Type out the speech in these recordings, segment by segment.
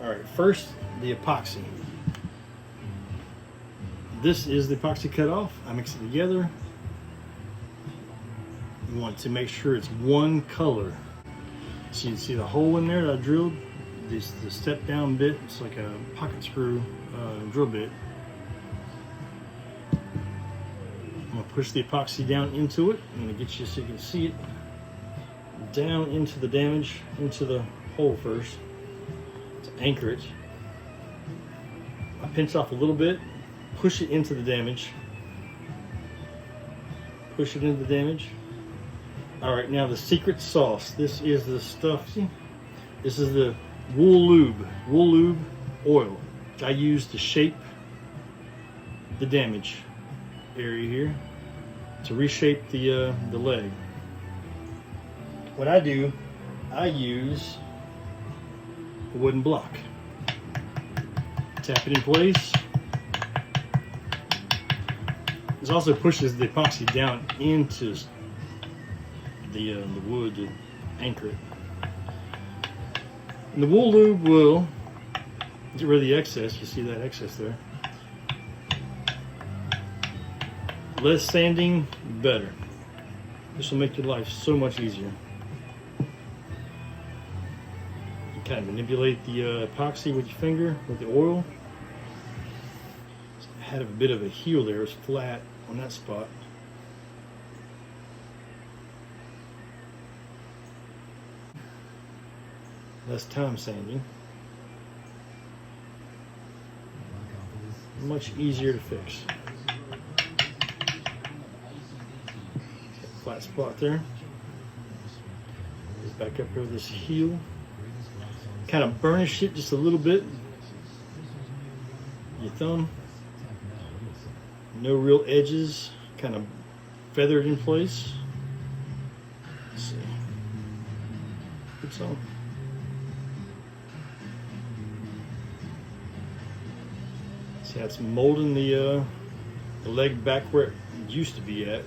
All right, first the epoxy. This is the epoxy cutoff. I mix it together. You want to make sure it's one color. So you see the hole in there that I drilled? The step down bit, it's like a pocket screw drill bit. I'm gonna push the epoxy down into it. I'm gonna get you so you can see it down into the damage, into the hole first to anchor it. I pinch off a little bit, push it into the damage. Push it into the damage. All right, now the secret sauce. This is the stuff. See? This is the wool lube oil I use to shape the damage area here, to reshape the leg. What I do, I use a wooden block. Tap it in place. This also pushes the epoxy down into the wood to anchor it. And the wool lube will get rid of the excess. You see that excess there. Less sanding, better. This will make your life so much easier. You kind of manipulate the epoxy with your finger, with the oil. So it had a bit of a heel there. It's flat on that spot. Less time sanding. Much easier to fix. Flat spot there. Get back up here with this heel. Kind of burnish it just a little bit. Your thumb. No real edges. Kind of feathered in place. Let's see. Good song. See how it's molding the leg back where it used to be at.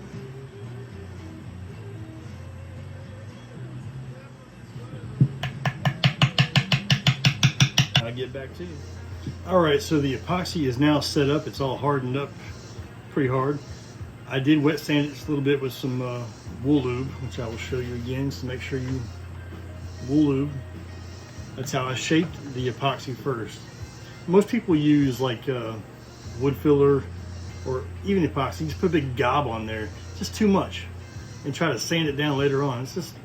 I'll get back to you. All right, so the epoxy is now set up. It's all hardened up pretty hard. I did wet sand it just a little bit with some wool lube, which I will show you again, so make sure you wool lube. That's how I shaped the epoxy first. Most people use like wood filler or even epoxy. Just put a big gob on there. It's just too much. And try to sand it down later on. It's just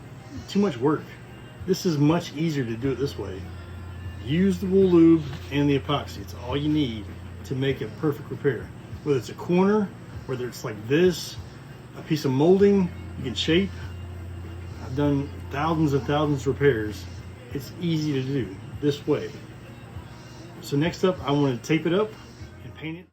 too much work. This is much easier to do it this way. Use the wool lube and the epoxy. It's all you need to make a perfect repair. Whether it's a corner, whether it's like this, a piece of molding you can shape. I've done thousands and thousands of repairs. It's easy to do this way. So next up, I want to tape it up and paint it.